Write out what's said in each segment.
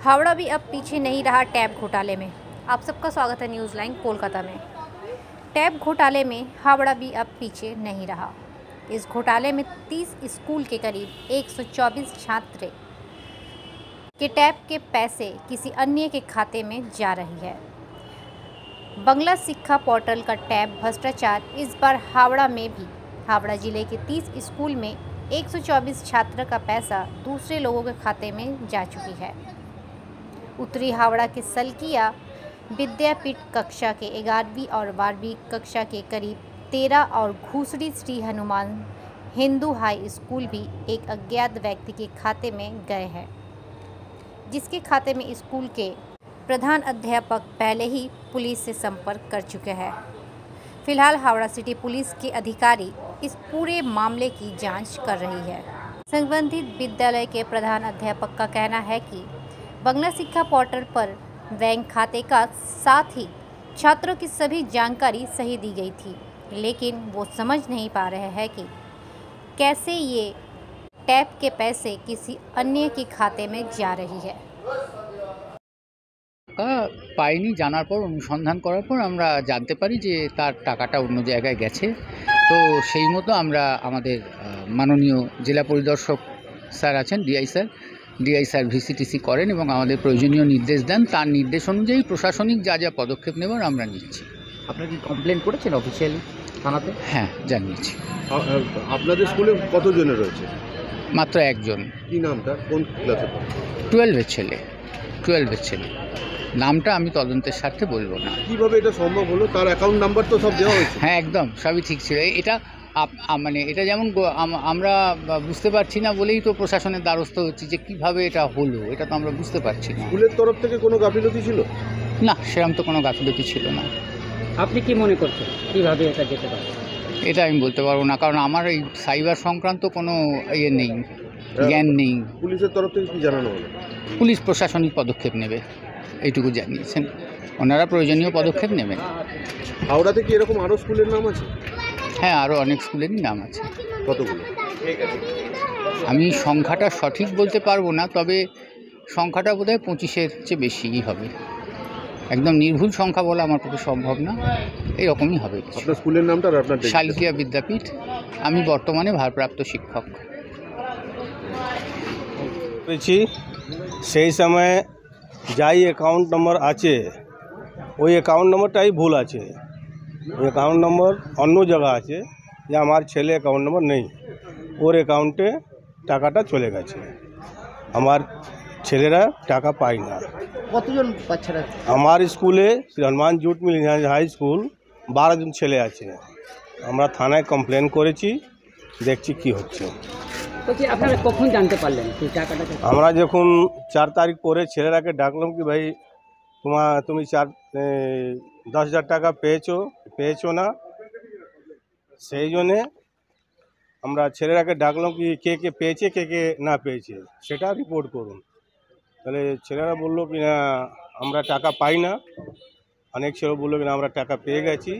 हावड़ा भी अब पीछे नहीं रहा टैब घोटाले में। आप सबका स्वागत है न्यूज़ लाइन कोलकाता में। टैब घोटाले में हावड़ा भी अब पीछे नहीं रहा। इस घोटाले में 30 स्कूल के करीब 124 छात्र के टैब के पैसे किसी अन्य के खाते में जा रही है। बंगला शिक्षा पोर्टल का टैब भ्रष्टाचार इस बार हावड़ा में भी। हावड़ा जिले के 30 स्कूल में 124 छात्र का पैसा दूसरे लोगों के खाते में जा चुकी है। उत्तरी हावड़ा के सलकिया विद्यापीठ कक्षा के 11वीं और 12वीं कक्षा के करीब 13 और घूसड़ी श्री हनुमान हिंदू हाई स्कूल भी एक अज्ञात व्यक्ति के खाते में गए हैं, जिसके खाते में स्कूल के प्रधान अध्यापक पहले ही पुलिस से संपर्क कर चुके हैं। फिलहाल हावड़ा सिटी पुलिस के अधिकारी इस पूरे मामले की जांच कर रही है। संबंधित विद्यालय के प्रधान अध्यापक का कहना है कि बंगला शिक्षा पोर्टल पर बैंक खाते का साथ ही छात्रों की सभी जानकारी सही दी गई थी, लेकिन वो समझ नहीं पा रहे हैं कि कैसे ये टैब के पैसे किसी अन्य के खाते में जा रही है। পাইনি জানার পর অনুসন্ধান করার পর আমরা জানতে পারি যে তার টাকাটা অন্য জায়গায় গেছে। তো সেই মতো আমরা আমাদের মাননীয় জেলা পরিদর্শক স্যার আছেন, ডিআই স্যার ভিসিটিসি করেন এবং আমাদের প্রয়োজনীয় নির্দেশ দেন। তার নির্দেশ অনুযায়ী প্রশাসনিক যা যা পদক্ষেপ নেবার আমরা নিচ্ছি। আপনারা কি কমপ্লেন করেছেন অফিসিয়ালি থানাতে? হ্যাঁ, জানিয়েছি। আপনাদের স্কুলে কতজনের রয়েছে? মাত্র একজন। কি নামটা? কোন ক্লাসে পড়ে? 12 এর ছেলে। নামটা আমি তদন্তের স্বার্থে বলবো না। কিভাবে এটা সম্ভব হলো? তার অ্যাকাউন্ট নাম্বার তো সব দেওয়া হয়েছে। হ্যাঁ, একদম সবই ঠিক ছিল। এটা মানে এটা যেমন আমরা বুঝতে পারছি না বলেই তো প্রশাসনের দ্বারস্থ হচ্ছি যে কিভাবে এটা হলো, এটা তো আমরা বুঝতে পারছি না। স্কুলের তরফ থেকে কোনো গাফিলতি ছিল? না, সেরকম তো কোনো গাফিলতি ছিল না। আপনি কি মনে করছেন কিভাবে এটা যেতে পারে? এটা আমি বলতে পারবো না, কারণ আমার এই সাইবার সংক্রান্ত কোনো নেই, জ্ঞান নেই। পুলিশের তরফ থেকে কি জানানো হলো? পুলিশ প্রশাসনিক পদক্ষেপ নেবে, এইটুকু জানিয়েছেন। ওনারা প্রয়োজনীয় পদক্ষেপ নেবেন। হাওড়াতে কি এরকম আরও স্কুলের নাম আছে? হ্যাঁ, আরও অনেক স্কুলেরই নাম আছে। কতগুলো? আমি সংখ্যাটা সঠিক বলতে পারবো না, তবে সংখ্যাটা বোধহয় 25-এর চেয়ে বেশিই হবে। একদম নির্ভুল সংখ্যা বলা আমার পক্ষে সম্ভব না, এরকমই হবে। আপনার স্কুলের নামটা আর আপনার? শালকিয়া বিদ্যাপীঠ। আমি বর্তমানে ভারপ্রাপ্ত শিক্ষক। সেই সময় যাই অ্যাকাউন্ট নম্বর আছে ওই অ্যাকাউন্ট নম্বরটাই ভুল আছে। ওই অ্যাকাউন্ট নম্বর অন্য জায়গা আছে, যে আমার ছেলে অ্যাকাউন্ট নম্বর নেই, ওর অ্যাকাউন্টে টাকাটা চলে গেছে। আমার ছেলেরা টাকা পায় না। কতজন বাচ্চারা? আমার স্কুলে Shri Hanuman jute mill high school 12 জন ছেলে আছে। আমরা থানায় কমপ্লেন করেছি, দেখছি কি হচ্ছে। বলছি আপনারা কখন জানতে পারলেন এই টাকাটা? আমরা যখন 4 তারিখ করে ছেলেরাকে ডাকলাম কি ভাই তুমি 10,000 টাকা পেয়েছো না, সেই জন্যে আমরা ছেলেরাকে ডাকলাম কি কে কে পেয়েছে কে কে না পেয়েছে সেটা রিপোর্ট করুন। তাহলে ছেলেরা বললো কি না আমরা টাকা পাই না, অনেক ছেলে বললো কি না আমরা টাকা পেয়ে গেছি।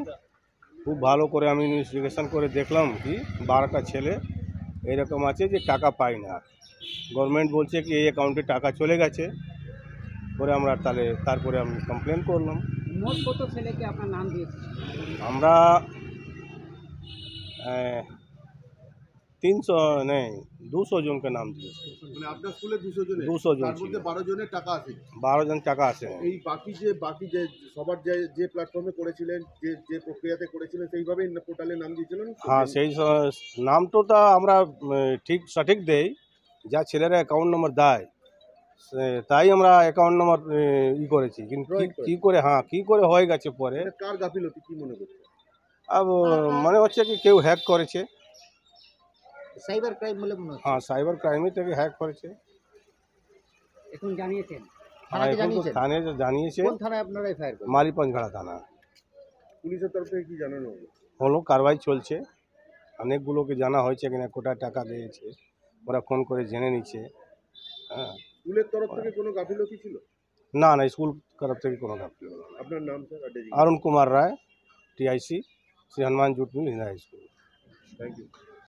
খুব ভালো করে আমি ইনভেস্টিগেশন করে দেখলাম কি 12টা ছেলে এরকম আছে যে টাকা পায় না। গভর্নমেন্ট বলছে কি এই অ্যাকাউন্টে টাকা চলে গেছে, পরে আমরা তারপরে আমি কমপ্লেন করলাম। মোট কত ছেলেকে আপনার নাম দিয়েছেন? আমরা 200 জনকে নাম দিয়েছি। মানে আপনার স্কুলে 200 জন? 200 জন। তার মধ্যে 12 জনের টাকা আছে? 12 জন টাকা আছে। এই বাকি যে সবার যে প্ল্যাটফর্মে করেছিলেন, যে প্রক্রিয়াতে করেছিলেন সেইভাবেই পোর্টালে নাম দিয়েছিলেন? হ্যাঁ, সেই নামটা আমরা সঠিক দেই, যা ছেলেরা অ্যাকাউন্ট নম্বর দেয় তাই আমরা অ্যাকাউন্ট নম্বর করেছি। কিন্তু কি করে হয়ে গেছে পরে কার গাফিলতি কি মনে করছে? মনে হচ্ছে কি কেউ হ্যাক করেছে। সাইবার ক্রাইম বলে মনে হচ্ছে। হ্যাঁ, সাইবার ক্রাইমে থেকে হ্যাক করেছে। এখন জানিয়েছেন? থানায় জানিয়েছে। কোন থানায় আপনারা এফআইআর করেছেন? মালিপঞ্চঘাড়া থানা। পুলিশের তরফ থেকে কি জানানো হলো? কারবাই চলছে। অনেকগুলোকে জানা হয়েছে কিনা কোটায় টাকা দিয়েছে, ওরা ফোন করে জেনে নিচ্ছে। হ্যাঁ। স্কুলের তরফ থেকে কোনো গাফিলতি ছিল? না, স্কুল তরফ থেকে কোনো গাফিলতি। আপনার নাম sir? Arun Kumar Roy, TIC, Shri Hanuman jute mill high school. Thank you.